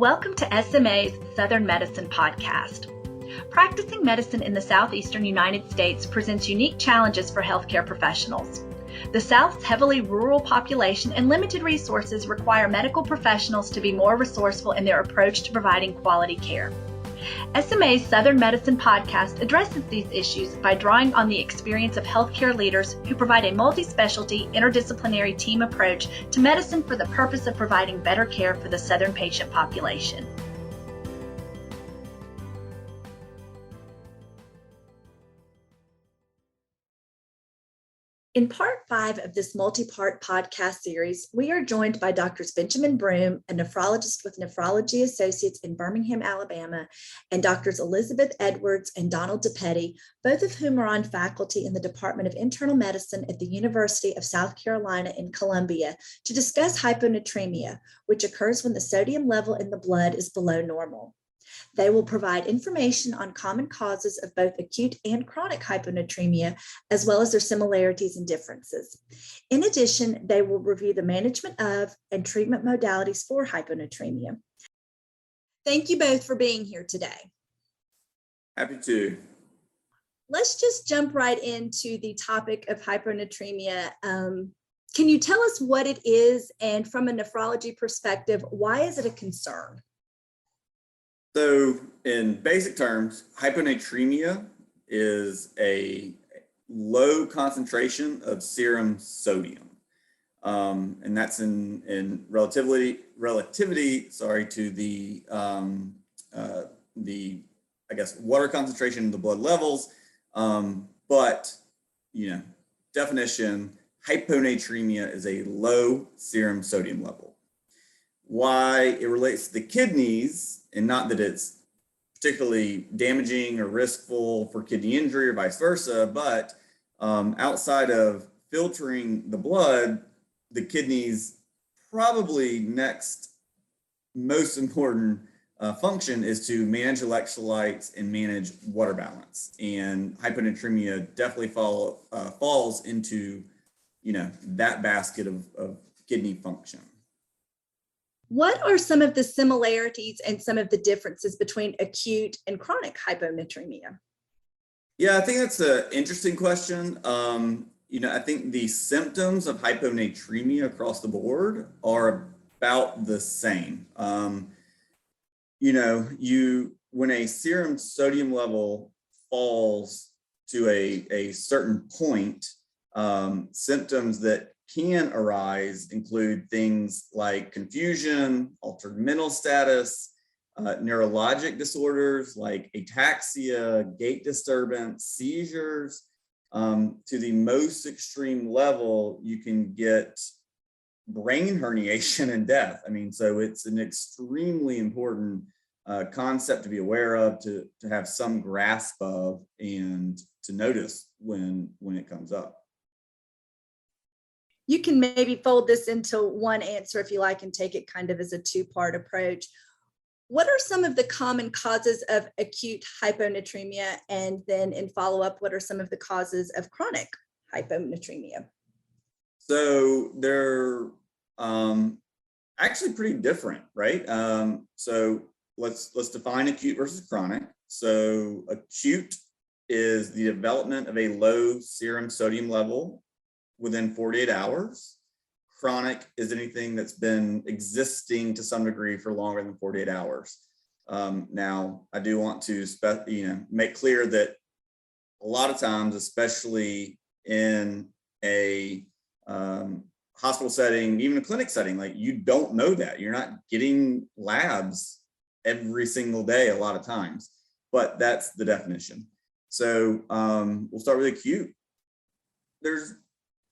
Welcome to SMA's Southern Medicine podcast. Practicing medicine in the southeastern United States presents unique challenges for healthcare professionals. The South's heavily rural population and limited resources require medical professionals to be more resourceful in their approach to providing quality care. SMA's Southern Medicine podcast addresses these issues by drawing on the experience of healthcare leaders who provide a multi-specialty, interdisciplinary team approach to medicine for the purpose of providing better care for the Southern patient population. In part 5 of this multi-part podcast series, we are joined by Drs. Benjamin Broome, a nephrologist with Nephrology Associates in Birmingham, Alabama, and Drs. Elizabeth Edwards and Donald DiPette, both of whom are on faculty in the Department of Internal Medicine at the University of South Carolina in Columbia, to discuss hyponatremia, which occurs when the sodium level in the blood is below normal. They will provide information on common causes of both acute and chronic hyponatremia, as well as their similarities and differences. In addition, they will review the management of and treatment modalities for hyponatremia. Thank you both for being here today. Happy to. Let's just jump right into the topic of hyponatremia. Can you tell us what it is, and from a nephrology perspective, why is it a concern? So in basic terms, hyponatremia is a low concentration of serum sodium. And that's in relativity to the water concentration in the blood levels. But, definition, hyponatremia is a low serum sodium level. Why it relates to the kidneys, and not that it's particularly damaging or riskful for kidney injury or vice versa, but outside of filtering the blood, the kidneys probably next most important function is to manage electrolytes and manage water balance. And hyponatremia definitely falls into that basket of kidney function. What are some of the similarities and some of the differences between acute and chronic hyponatremia? Yeah, I think that's an interesting question. I think the symptoms of hyponatremia across the board are about the same. When a serum sodium level falls to a certain point, symptoms that can arise include things like confusion, altered mental status, neurologic disorders like ataxia, gait disturbance, seizures. To the most extreme level, you can get brain herniation and death. So it's an extremely important concept to be aware of, to have some grasp of, and to notice when it comes up. You can maybe fold this into one answer if you like and take it kind of as a two-part approach. What are some of the common causes of acute hyponatremia? And then in follow-up, what are some of the causes of chronic hyponatremia? So they're actually pretty different, right? So let's define acute versus chronic. So acute is the development of a low serum sodium level within 48 hours. Chronic is anything that's been existing to some degree for longer than 48 hours. Now, I do want to make clear that a lot of times, especially in a hospital setting, even a clinic setting, like, you don't know that. You're not getting labs every single day a lot of times, but that's the definition. So we'll start with acute. There's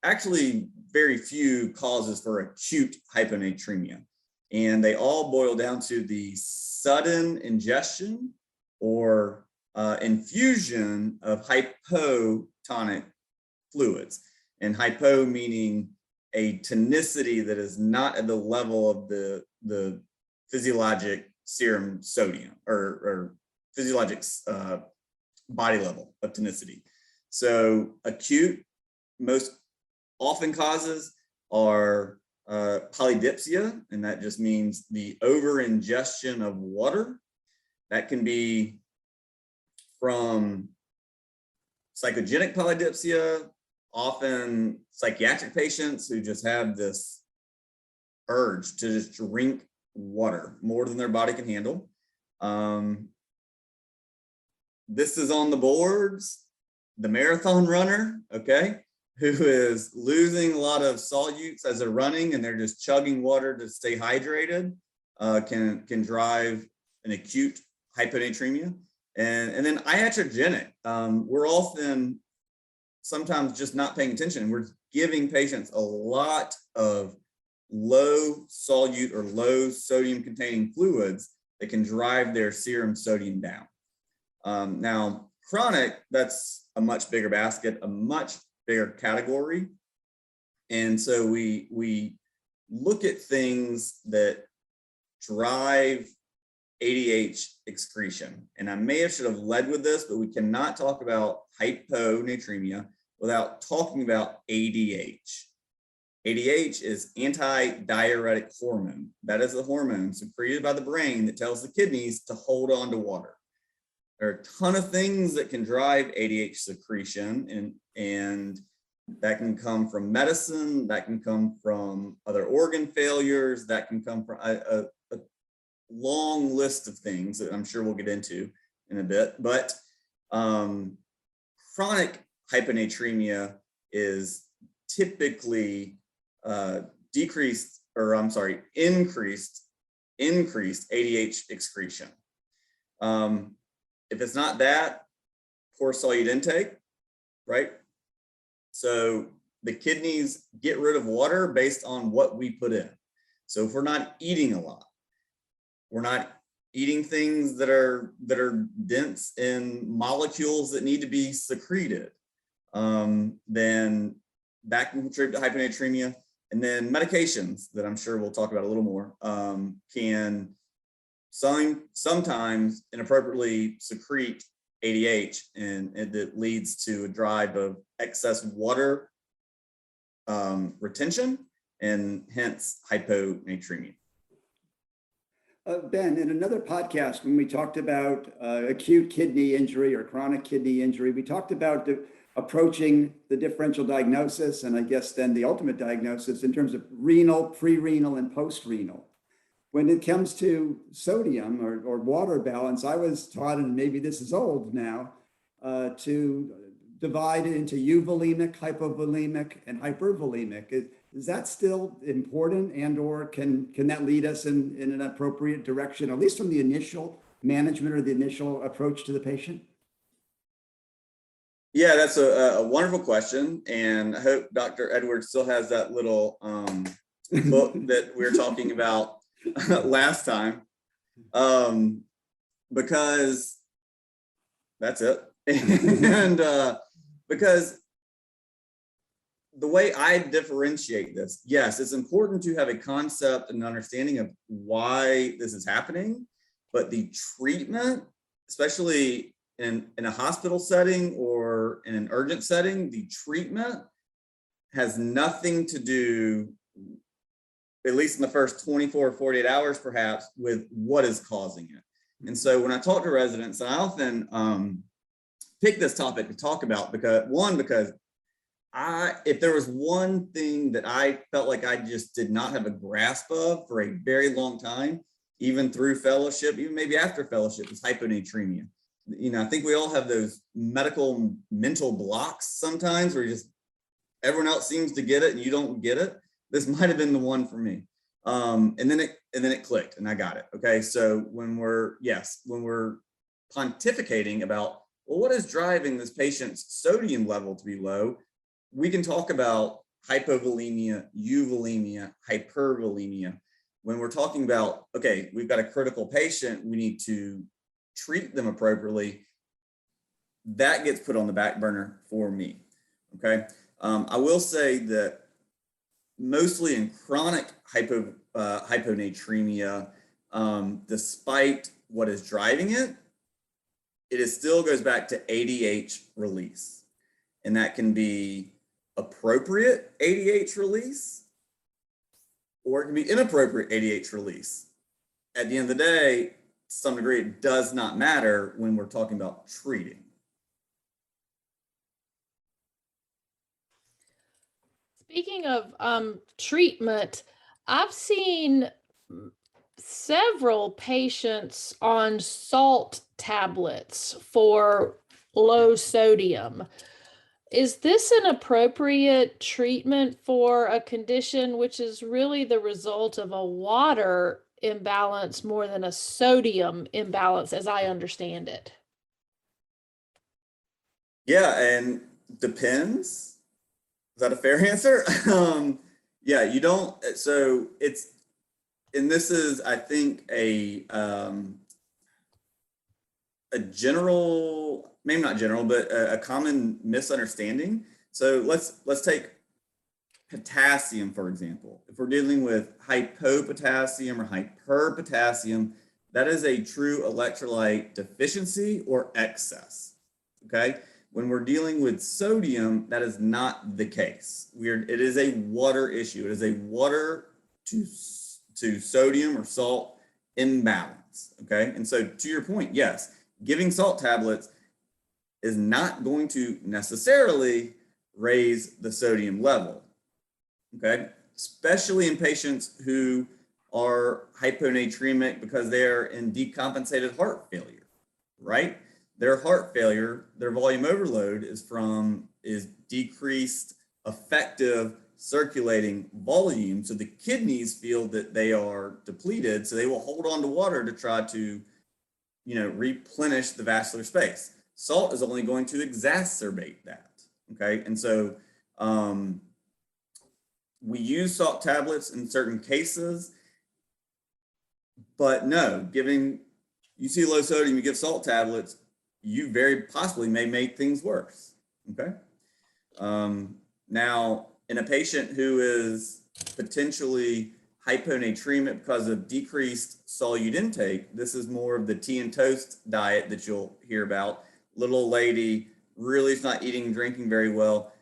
actually very few causes for acute hyponatremia, and they all boil down to the sudden ingestion or infusion of hypotonic fluids, and hypo meaning a tonicity that is not at the level of the physiologic serum sodium or physiologic body level of tonicity. So acute, most often causes are polydipsia, and that just means the over ingestion of water. That can be from psychogenic polydipsia, often psychiatric patients who just have this urge to just drink water more than their body can handle. This is on the boards, the marathon runner, okay, who is losing a lot of solutes as they're running and they're just chugging water to stay hydrated, can drive an acute hyponatremia. And then iatrogenic, we're often sometimes just not paying attention. We're giving patients a lot of low solute or low sodium containing fluids that can drive their serum sodium down. Now, chronic, that's a much bigger basket, a much bigger category. And so we look at things that drive ADH excretion. And I may have should have led with this, but we cannot talk about hyponatremia without talking about ADH. ADH is antidiuretic hormone. That is the hormone secreted by the brain that tells the kidneys to hold on to water. There are a ton of things that can drive ADH secretion, and that can come from medicine, that can come from other organ failures, that can come from a long list of things that I'm sure we'll get into in a bit. But chronic hyponatremia is typically increased ADH excretion. If it's not that, poor solute intake, right? So the kidneys get rid of water based on what we put in. So if we're not eating a lot, we're not eating things that are dense in molecules that need to be secreted, then that can contribute to hyponatremia. And then medications that I'm sure we'll talk about a little more can sometimes inappropriately secrete ADH, and it leads to a drive of excess water retention and hence hyponatremia. Ben, in another podcast, when we talked about acute kidney injury or chronic kidney injury, we talked about approaching the differential diagnosis and I guess then the ultimate diagnosis in terms of renal, pre-renal, and post-renal. When it comes to sodium or water balance, I was taught, and maybe this is old now, to divide it into euvolemic, hypovolemic, and hypervolemic. Is that still important, and or can that lead us in an appropriate direction, at least from the initial management or the initial approach to the patient? Yeah, that's a wonderful question. And I hope Dr. Edwards still has that little book that we were talking about last time, because that's it. And because the way I differentiate this, yes, it's important to have a concept and understanding of why this is happening, but the treatment, especially in a hospital setting or in an urgent setting, the treatment has nothing to do, at least in the first 24 or 48 hours, perhaps, with what is causing it. And so when I talk to residents, I often pick this topic to talk about because if there was one thing that I felt like I just did not have a grasp of for a very long time, even through fellowship, even maybe after fellowship, is hyponatremia. You know, I think we all have those medical mental blocks sometimes where everyone else seems to get it and you don't get it. This might have been the one for me. And then it clicked and I got it. Okay. So when we're pontificating about, well, what is driving this patient's sodium level to be low, we can talk about hypovolemia, euvolemia, hypervolemia. When we're talking about, okay, we've got a critical patient, we need to treat them appropriately, that gets put on the back burner for me. Okay. I will say that mostly in chronic hyponatremia, despite what is driving it, it still goes back to ADH release. And that can be appropriate ADH release, or it can be inappropriate ADH release. At the end of the day, to some degree, it does not matter when we're talking about treating. Speaking of treatment, I've seen several patients on salt tablets for low sodium. Is this an appropriate treatment for a condition which is really the result of a water imbalance more than a sodium imbalance, as I understand it? Yeah, and depends. Is that a fair answer? Yeah, you don't. So it's, and this is, I think, a general, maybe not general, but a common misunderstanding. So let's take potassium, for example. If we're dealing with hypopotassium or hyperpotassium, that is a true electrolyte deficiency or excess, okay? When we're dealing with sodium, that is not the case. It is a water issue. It is a water to sodium or salt imbalance, okay? And so to your point, yes, giving salt tablets is not going to necessarily raise the sodium level, okay? Especially in patients who are hyponatremic because they're in decompensated heart failure, right? Their heart failure, their volume overload is decreased effective circulating volume. So the kidneys feel that they are depleted, so they will hold on to water to try to, replenish the vascular space. Salt is only going to exacerbate that, okay? And so we use salt tablets in certain cases, but no, you see low sodium, you give salt tablets, you very possibly may make things worse, okay? Now, in a patient who is potentially hyponatremic because of decreased solute intake, this is more of the tea and toast diet that you'll hear about. Little old lady really is not eating and drinking very well,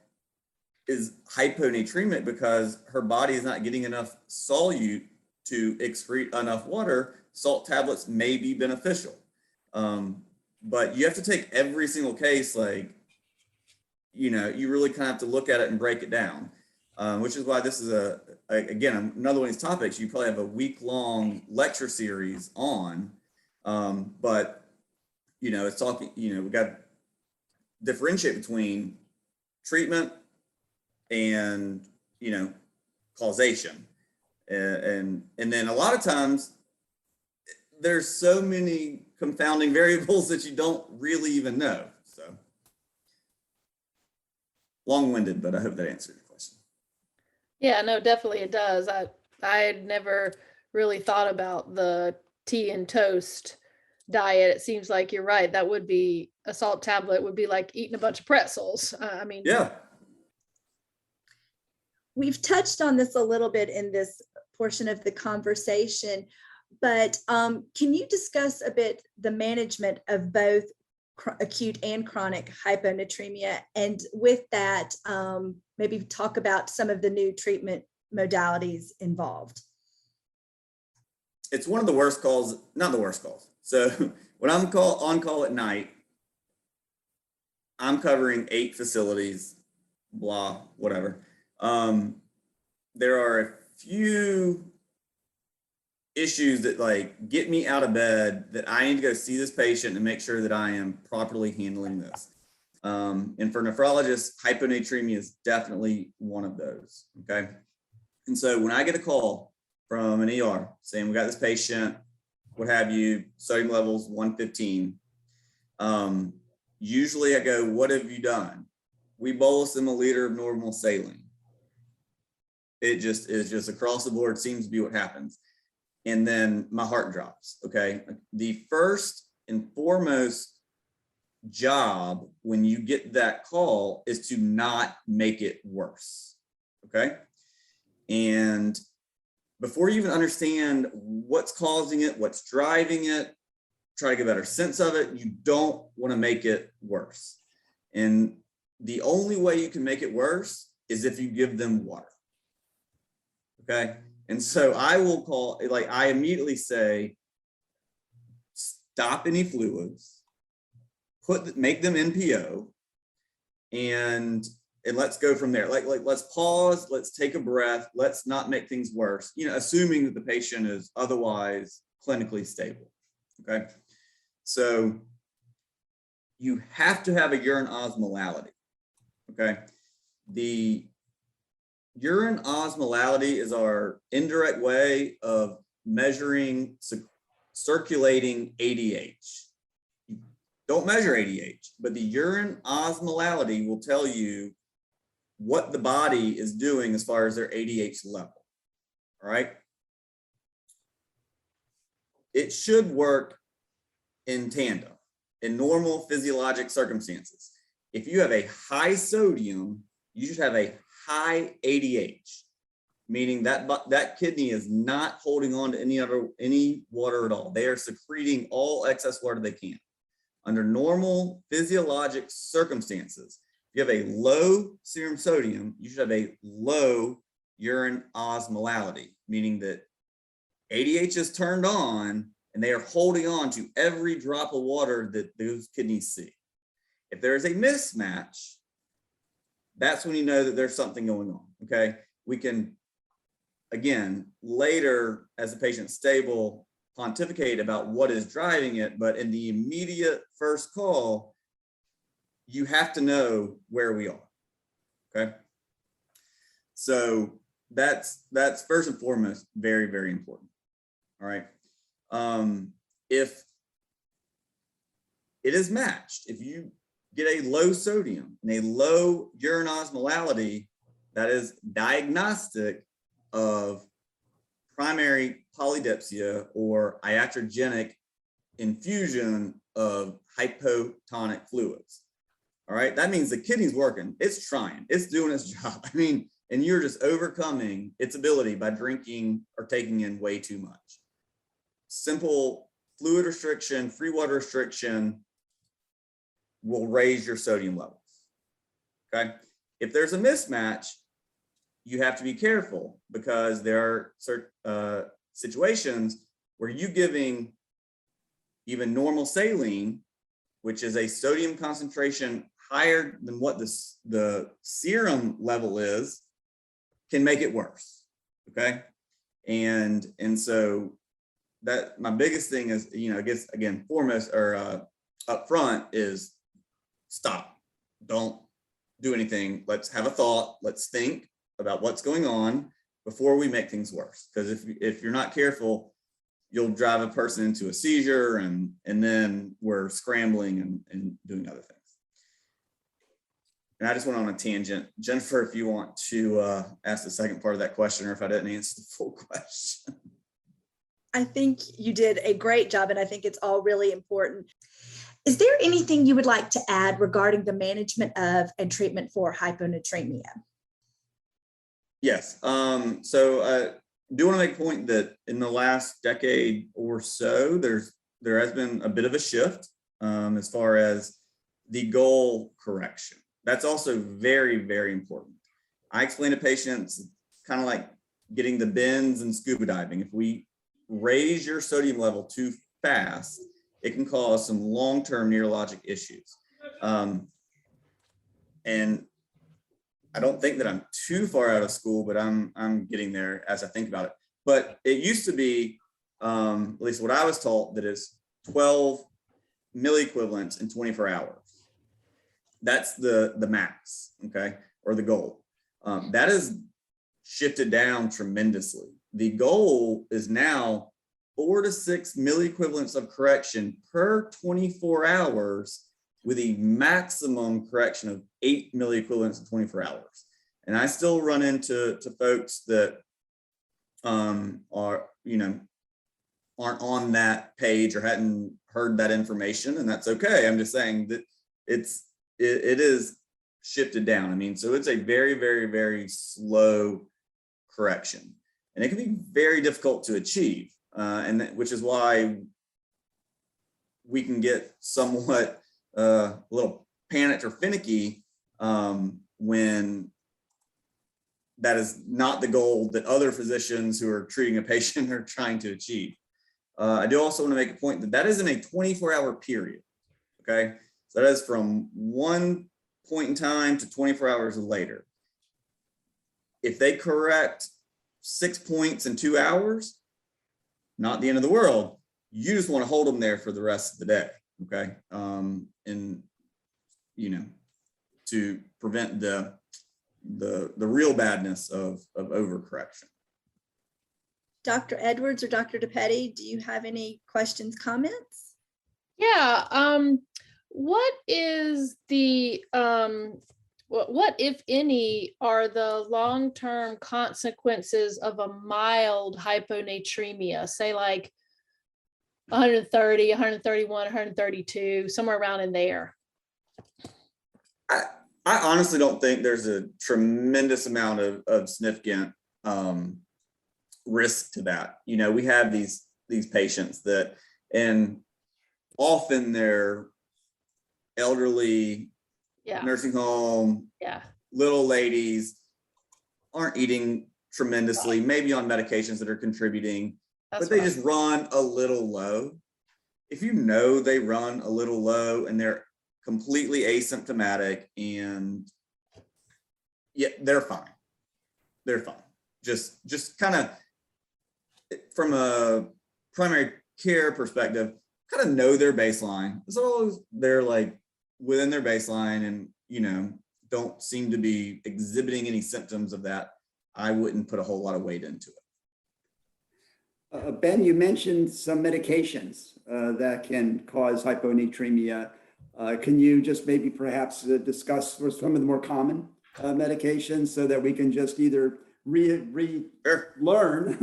is hyponatremic because her body is not getting enough solute to excrete enough water. Salt tablets may be beneficial. But you have to take every single case, you really kind of have to look at it and break it down, which is why this is again, another one of these topics you probably have a week-long lecture series on, but, it's talking, we got to differentiate between treatment and, causation. And then a lot of times there's so many confounding variables that you don't really even know. So long-winded, but I hope that answered your question. Yeah, no, definitely it does. I had never really thought about the tea and toast diet. It seems like you're right. That would be, a salt tablet would be like eating a bunch of pretzels. Yeah. We've touched on this a little bit in this portion of the conversation, but can you discuss a bit the management of both acute and chronic hyponatremia? And with that, maybe talk about some of the new treatment modalities involved. It's one of the worst calls, not the worst calls. So when I'm on call at night, I'm covering 8 facilities, blah, whatever. There are a few issues that get me out of bed that I need to go see this patient and make sure that I am properly handling this. And for nephrologists, hyponatremia is definitely one of those, okay? And so when I get a call from an ER saying we got this patient, what have you, sodium levels 115, usually I go, what have you done? We bolus them a liter of normal saline. It just is just across the board, seems to be what happens. And then my heart drops, okay? The first and foremost job when you get that call is to not make it worse, okay? And before you even understand what's causing it, what's driving it, try to get a better sense of it, you don't want to make it worse. And the only way you can make it worse is if you give them water, okay? And so I will call, like, I immediately say, stop any fluids, make them NPO, and let's go from there. Like let's pause, let's take a breath, let's not make things worse, assuming that the patient is otherwise clinically stable. Okay. So you have to have a urine osmolality. Okay. The urine osmolality is our indirect way of measuring circulating ADH. You don't measure ADH, but the urine osmolality will tell you what the body is doing as far as their ADH level. All right. It should work in tandem in normal physiologic circumstances. If you have a high sodium, you should have a high ADH, meaning that kidney is not holding on to any water at all. They are secreting all excess water they can. Under normal physiologic circumstances, if you have a low serum sodium, you should have a low urine osmolality, meaning that ADH is turned on and they are holding on to every drop of water that those kidneys see. If there is a mismatch, that's when you know that there's something going on. Okay. We can, again, later as the patient's stable, pontificate about what is driving it, but in the immediate first call, you have to know where we are. Okay. So that's first and foremost very, very important. All right. If it is matched, if you get a low sodium and a low urine osmolality, that is diagnostic of primary polydipsia or iatrogenic infusion of hypotonic fluids. All right, that means the kidney's working, it's trying, it's doing its job. I mean, and you're just overcoming its ability by drinking or taking in way too much. Simple fluid restriction, free water restriction will raise your sodium levels. Okay. If there's a mismatch, you have to be careful because there are certain situations where you giving even normal saline, which is a sodium concentration higher than what the serum level is, can make it worse. Okay. And so that my biggest thing is, I guess, again, foremost or up front is stop. Don't do anything. Let's have a thought. Let's think about what's going on before we make things worse. Because if you're not careful, you'll drive a person into a seizure and then we're scrambling and doing other things. And I just went on a tangent. Jennifer, if you want to ask the second part of that question, or if I didn't answer the full question. I think you did a great job, and I think it's all really important. Is there anything you would like to add regarding the management of and treatment for hyponatremia? Yes. So I do want to make a point that in the last decade or so, there has been a bit of a shift as far as the goal correction. That's also very, very important. I explain to patients kind of like getting the bends and scuba diving. If we raise your sodium level too fast, it can cause some long-term neurologic issues. And I don't think that I'm too far out of school, but I'm getting there as I think about it. But it used to be, at least what I was taught, that is 12 milliequivalents in 24 hours. That's the max, okay, or the goal. That is shifted down tremendously. The goal is now 4 to 6 milliequivalents of correction per 24 hours with a maximum correction of 8 milliequivalents in 24 hours. And I still run into folks that are, aren't on that page or hadn't heard that information, and that's okay. I'm just saying that it is shifted down. I mean, so it's a very, very, very slow correction, and it can be very difficult to achieve, which is why we can get somewhat a little panicked or finicky when that is not the goal that other physicians who are treating a patient are trying to achieve. I do also want to make a point that that is in a 24-hour period, okay? So that is from one point in time to 24 hours later. If they correct 6 points in 2 hours, not the end of the world. You just want to hold them there for the rest of the day, okay? And you know, to prevent the real badness of overcorrection. Dr. Edwards or Dr. DiPette, do you have any questions, comments? Yeah. What is the what, if any, are the long-term consequences of a mild hyponatremia, say like 130, 131, 132, somewhere around in there? I honestly don't think there's a tremendous amount of significant risk to that. You know, we have these patients that, and often they're elderly, nursing home, little ladies, aren't eating tremendously, maybe on medications that are contributing, but they just run a little low. If you know they run a little low and they're completely asymptomatic, and yeah, they're fine. They're fine. Just kind of from a primary care perspective, kind of know their baseline. As long as they're like within their baseline and, you know, don't seem to be exhibiting any symptoms of that, I wouldn't put a whole lot of weight into it. Ben, you mentioned some medications that can cause hyponatremia. Can you just maybe perhaps discuss some of the more common medications so that we can just either learn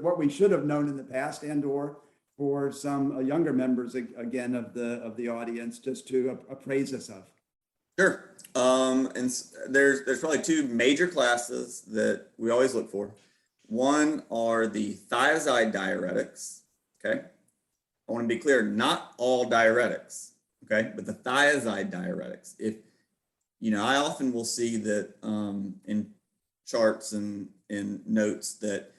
what we should have known in the past, and or for some younger members again of the audience, just to appraise us of? Sure. And there's probably two major classes that we always look for. One are the thiazide diuretics. Okay. I want to be clear, not all diuretics. Okay. But the thiazide diuretics, if, you know, I often will see that in charts and in notes that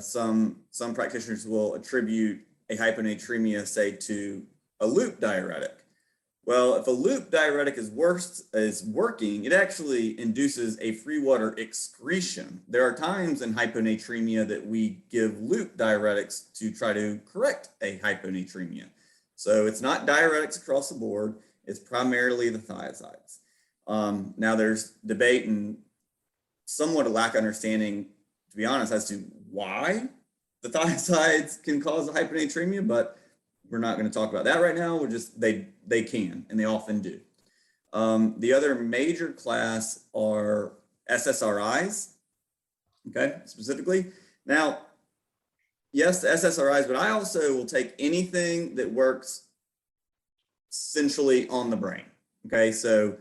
some practitioners will attribute a hyponatremia, say, to a loop diuretic. Well, if a loop diuretic is working, it actually induces a free water excretion. There are times in hyponatremia that we give loop diuretics to try to correct a hyponatremia. So it's not diuretics across the board, it's primarily the thiazides. Now there's debate and somewhat a lack of understanding, to be honest, as to why the thiazides can cause a hyponatremia, but we're not going to talk about that right now. We're just, they can, and they often do. The other major class are SSRIs, okay, specifically. Now, yes, the SSRIs, but I also will take anything that works centrally on the brain, okay? So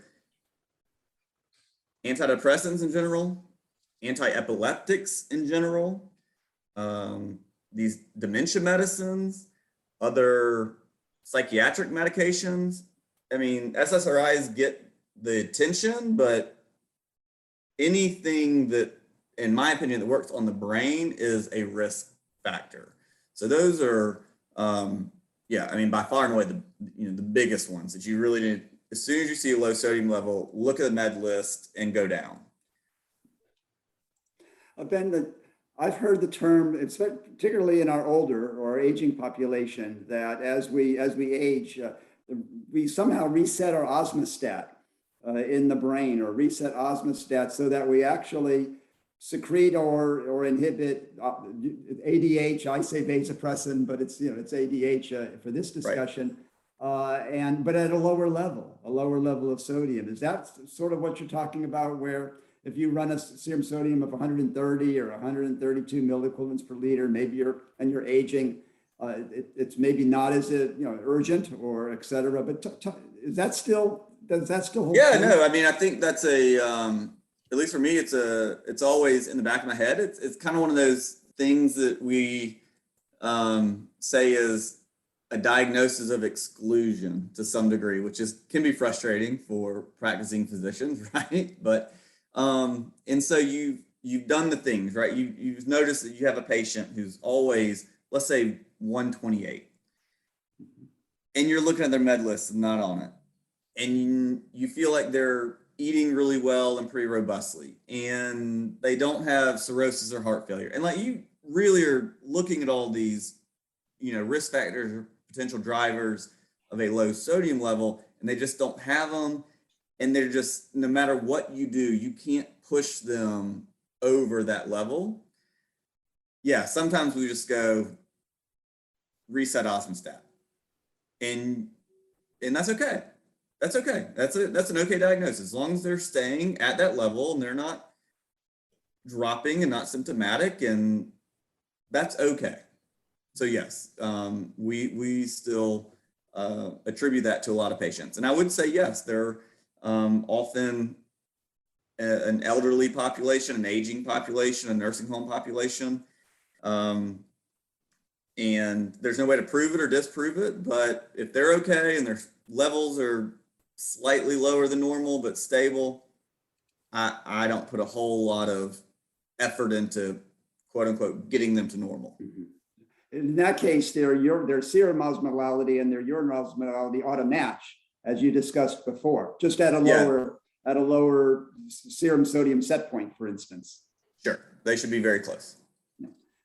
antidepressants in general, anti-epileptics in general, these dementia medicines, other psychiatric medications. I mean, SSRIs get the attention, but anything that, in my opinion, that works on the brain is a risk factor. So those are, yeah, I mean, by far and away the biggest ones that you really need. As soon as you see a low sodium level, look at the med list and go down. Ben, I've heard the term, it's particularly in our older or aging population, that as we age, we somehow reset our osmostat in the brain, or reset osmostat so that we actually secrete or inhibit ADH. I say vasopressin, but it's, you know, it's ADH for this discussion. Right. But at a lower level of sodium. Is that sort of what you're talking about, where if you run a serum sodium of 130 or 132 milliequivalents per liter, maybe you're aging, it's maybe not as urgent or et cetera, but does that still hold? Yeah, no, I mean, I think that's at least for me, it's always in the back of my head. It's kind of one of those things that we say is a diagnosis of exclusion to some degree, which can be frustrating for practicing physicians, right? But and so you you've done the things, right? You've noticed that you have a patient who's always, let's say 128, and you're looking at their med list and not on it. And you feel like they're eating really well and pretty robustly, and they don't have cirrhosis or heart failure. And like, you really are looking at all these, risk factors or potential drivers of a low sodium level, and they just don't have them. And they're just, no matter what you do, you can't push them over that level. Yeah, sometimes we just go reset osmostat, and that's okay. That's okay. That's an okay diagnosis, as long as they're staying at that level and they're not dropping and not symptomatic, and that's okay. So yes, we still attribute that to a lot of patients. And I would say, yes, they're often an elderly population, an aging population, a nursing home population. And there's no way to prove it or disprove it, but if they're okay and their levels are slightly lower than normal but stable, I don't put a whole lot of effort into, quote unquote, getting them to normal. Mm-hmm. In that case, their serum osmolality and their urine osmolality ought to match, as you discussed before, just at a lower serum sodium set point, for instance. Sure, they should be very close.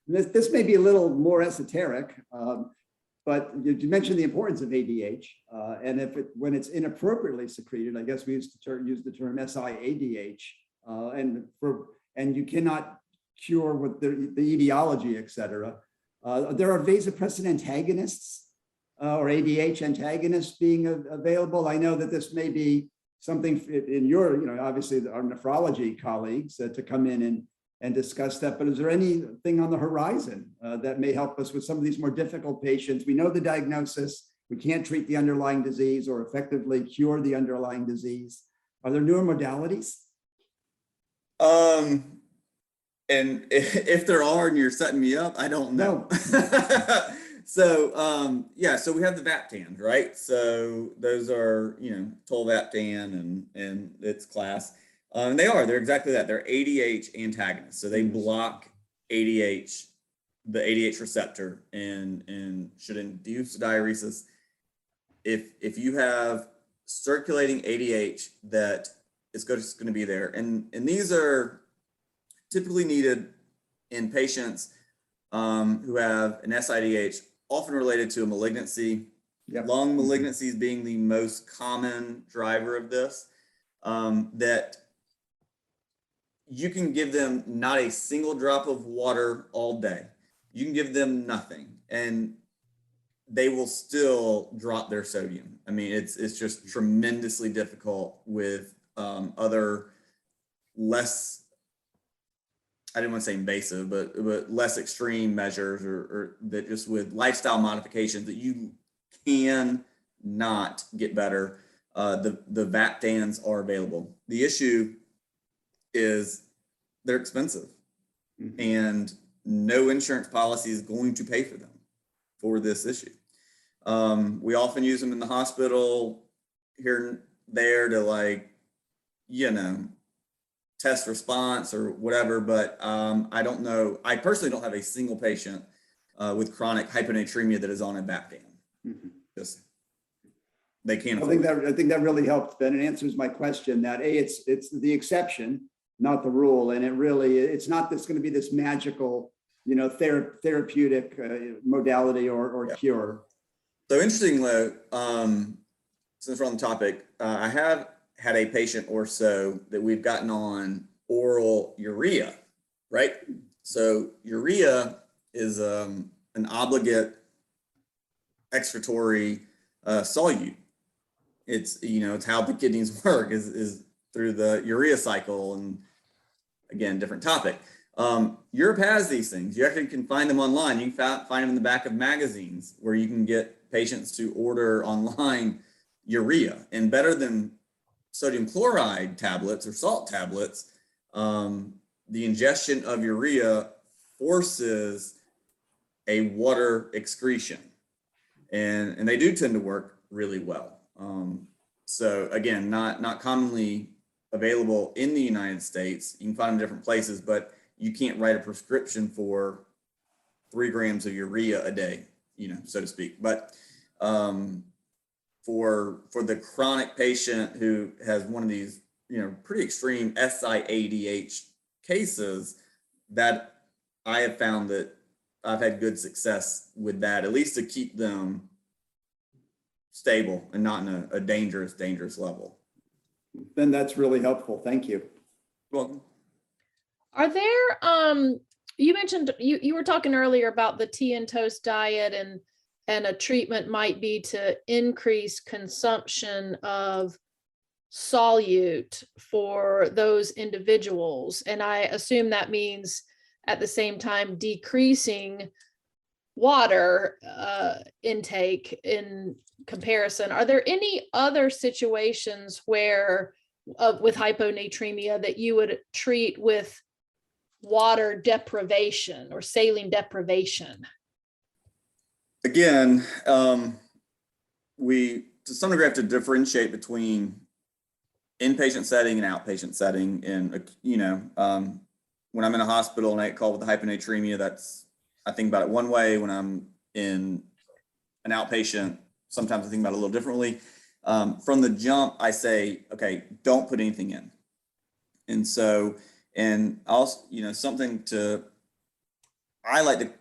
This may be a little more esoteric, but you mentioned the importance of ADH, and when it's inappropriately secreted, I guess we use the term SIADH, and you cannot cure with the etiology, et cetera. There are vasopressin antagonists or ADH antagonists being available. I know that this may be something in your, obviously our nephrology colleagues to come in and discuss that, but is there anything on the horizon that may help us with some of these more difficult patients? We know the diagnosis, we can't treat the underlying disease or effectively cure the underlying disease. Are there newer modalities? And if there are and you're setting me up, I don't know. No. So we have the Vaptans, right? So those are, tolvaptan and its class. And they're exactly that. They're ADH antagonists. So they block ADH, the ADH receptor, and should induce diuresis. If you have circulating ADH, that is going to be there. And these are typically needed in patients who have an SIDH, often related to a malignancy. Yep. Lung malignancies being the most common driver of this, that you can give them not a single drop of water all day. You can give them nothing, and they will still drop their sodium. I mean, it's just tremendously difficult with other less, I didn't want to say invasive, but less extreme measures, or that just with lifestyle modifications that you can not get better. The Vaptans are available. The issue is they're expensive, and no insurance policy is going to pay for them for this issue. We often use them in the hospital here and there to test response or whatever, but I don't know. I personally don't have a single patient with chronic hyponatremia that is on a Vaptan. Just they can't. I think that really helps, Ben. It answers my question that it's the exception, not the rule, and it's not this going to be this magical, therapeutic modality or cure. So interesting though, since we're on the topic, I have had a patient or so that we've gotten on oral urea, right? So urea is an obligate excretory solute. It's how the kidneys work is through the urea cycle, and again, different topic. Europe has these things. You actually can find them online. You can find them in the back of magazines where you can get patients to order online urea. And better than sodium chloride tablets or salt tablets, the ingestion of urea forces a water excretion, and they do tend to work really well. So again, not commonly available in the United States. You can find them in different places, but you can't write a prescription for 3 grams of urea a day, so to speak. But for the chronic patient who has one of these, pretty extreme SIADH cases, that I have found that I've had good success with that, at least to keep them stable and not in a dangerous level. Ben, that's really helpful. Thank you. Well, Are there, you mentioned, you were talking earlier about the tea and toast diet, and a treatment might be to increase consumption of solute for those individuals. And I assume that means at the same time decreasing water intake in comparison. Are there any other situations where with hyponatremia that you would treat with water deprivation or saline deprivation? again, we to some degree have to differentiate between inpatient setting and outpatient setting. And, when I'm in a hospital and I get called with the hyponatremia, I think about it one way. When I'm in an outpatient, sometimes I think about it a little differently. From the jump, I say, okay, don't put anything in. And so, and also, something I like to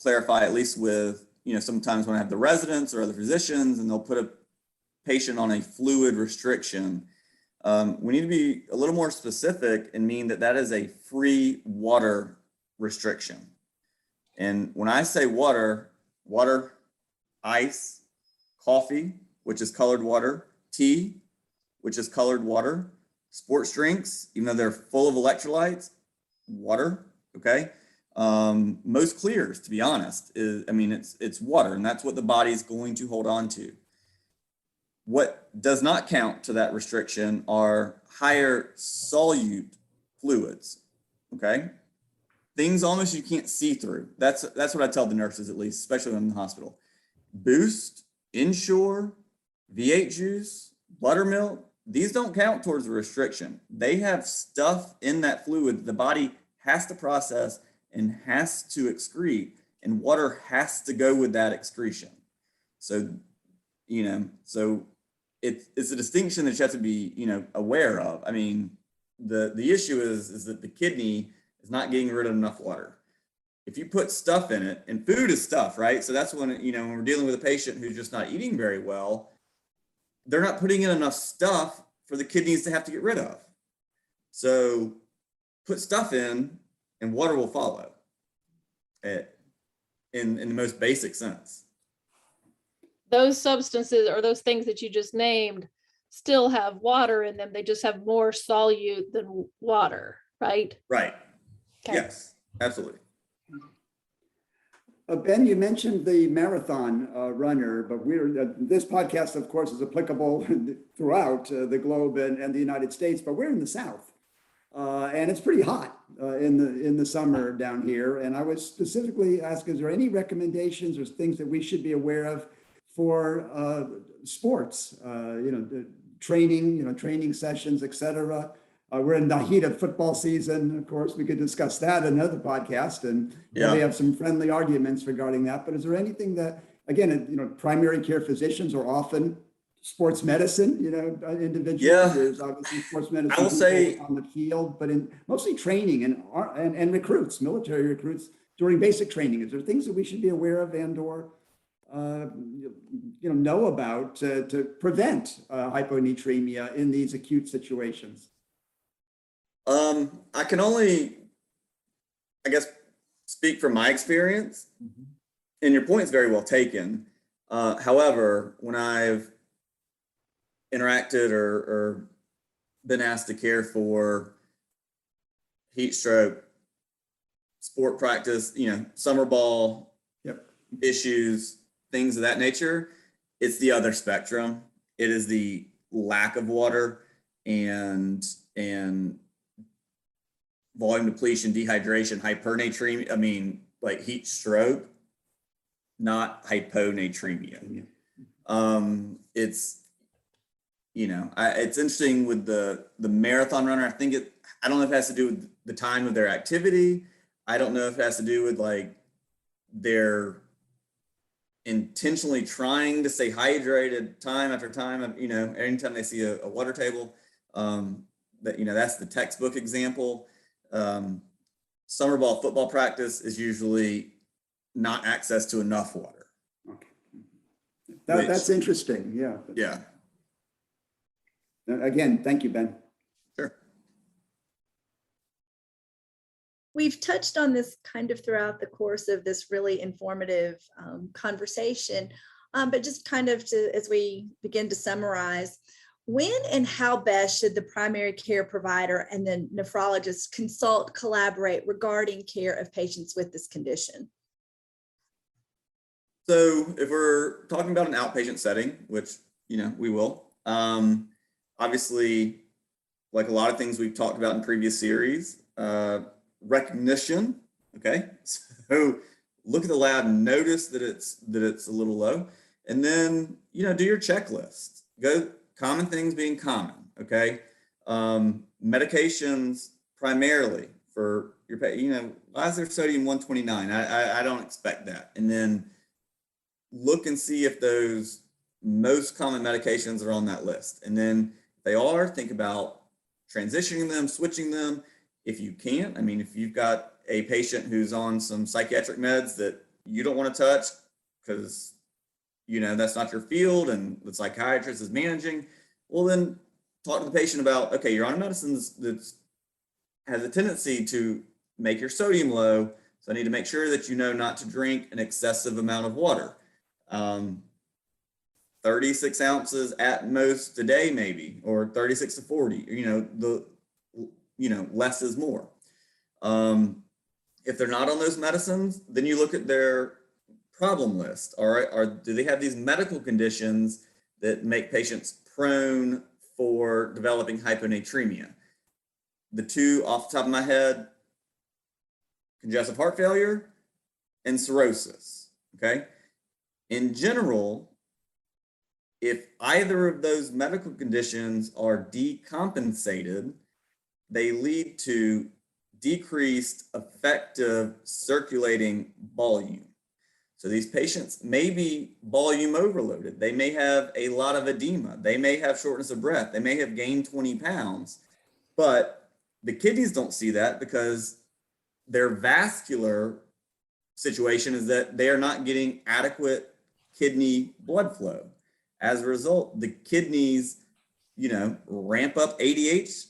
clarify, at least with, sometimes when I have the residents or other physicians and they'll put a patient on a fluid restriction, we need to be a little more specific and mean that is a free water restriction. And when I say water, ice, coffee, which is colored water, tea, which is colored water, sports drinks, even though they're full of electrolytes, water, okay? Most clears, to be honest, it's water, and that's what the body's going to hold on to. What does not count to that restriction are higher solute fluids, okay? Things almost you can't see through. That's what I tell the nurses, at least, especially when I'm in the hospital. Boost, Ensure, V8 juice, buttermilk, these don't count towards the restriction. They have stuff in that fluid the body has to process and has to excrete, and water has to go with that excretion. So, it's a distinction that you have to be, aware of. I mean, the issue is that the kidney is not getting rid of enough water. If you put stuff in it, and food is stuff, right? So that's when, when we're dealing with a patient who's just not eating very well, they're not putting in enough stuff for the kidneys to have to get rid of. So put stuff in and water will follow in the most basic sense. Those substances or those things that you just named still have water in them. They just have more solute than water, right? Right. Okay. Yes, absolutely. Ben, you mentioned the marathon runner, but this podcast, of course, is applicable throughout the globe and the United States, but we're in the South. And it's pretty hot in the summer down here. And I was specifically asked, is there any recommendations or things that we should be aware of for sports, training sessions, et cetera? We're in the heat of football season. Of course, we could discuss that in another podcast and we have some friendly arguments regarding that. But is there anything that, again, primary care physicians are often sports medicine, individuals. Yeah. There's obviously sports medicine I will say on the field, but in mostly training and recruits, military recruits during basic training. Is there things that we should be aware of and or know about to prevent hyponatremia in these acute situations? I can only, speak from my experience, and your point is very well taken. However, when I've interacted or been asked to care for heat stroke, sport practice, summer ball issues, things of that nature, it's the other spectrum. It is the lack of water and volume depletion, dehydration, hypernatremia, like heat stroke, not hyponatremia. It's interesting with the marathon runner. I don't know if it has to do with the time of their activity. I don't know if it has to do with like they're intentionally trying to stay hydrated time after time. Anytime they see a water table, that's the textbook example. Summer ball football practice is usually not access to enough water. Okay. That's interesting. Yeah. Yeah. Again, thank you, Ben. Sure. We've touched on this kind of throughout the course of this really informative conversation, but just kind of as we begin to summarize, when and how best should the primary care provider and the nephrologist collaborate regarding care of patients with this condition? So if we're talking about an outpatient setting, which, we will, obviously, like a lot of things we've talked about in previous series, recognition. Okay. So look at the lab, notice that it's a little low, and then, do your checklist. Go common things being common. Okay. Medications primarily for your patient, why is their sodium 129? I don't expect that. And then look and see if those most common medications are on that list. And then if they are, think about transitioning them, switching them. If you can't, if you've got a patient who's on some psychiatric meds that you don't want to touch because, that's not your field and the psychiatrist is managing, well, then talk to the patient about, okay, you're on medicines that has a tendency to make your sodium low. So I need to make sure that you know not to drink an excessive amount of water. 36 ounces at most a day, maybe, or 36 to 40, less is more. If they're not on those medicines, then you look at their problem list. All right. Do they have these medical conditions that make patients prone for developing hyponatremia? The two off the top of my head, congestive heart failure and cirrhosis. Okay. In general, if either of those medical conditions are decompensated, they lead to decreased effective circulating volume. So these patients may be volume overloaded. They may have a lot of edema. They may have shortness of breath. They may have gained 20 pounds, but the kidneys don't see that because their vascular situation is that they are not getting adequate kidney blood flow. As a result, the kidneys, ramp up ADH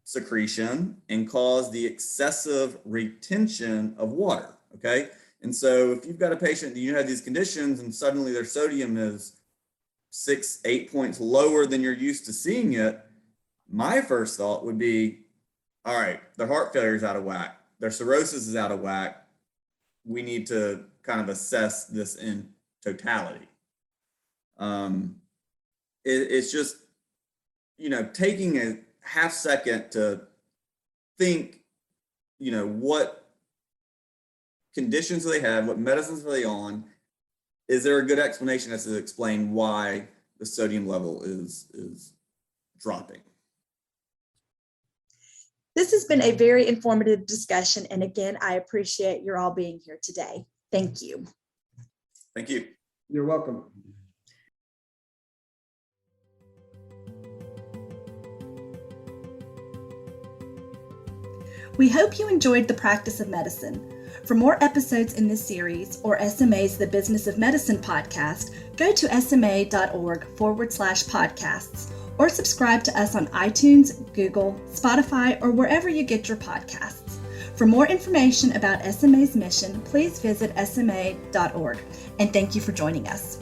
secretion and cause the excessive retention of water. Okay. And so if you've got a patient that have these conditions and suddenly their sodium is 6-8 points lower than you're used to seeing it, my first thought would be, all right, their heart failure is out of whack. Their cirrhosis is out of whack. We need to kind of assess this in totality. It's just, taking a half second to think, what conditions do they have, what medicines are they on? Is there a good explanation as to explain why the sodium level is dropping? This has been a very informative discussion. And again, I appreciate your all being here today. Thank you. Thank you. You're welcome. We hope you enjoyed the practice of medicine. For more episodes in this series or SMA's The Business of Medicine podcast, go to sma.org/podcasts or subscribe to us on iTunes, Google, Spotify, or wherever you get your podcasts. For more information about SMA's mission, please visit sma.org. And thank you for joining us.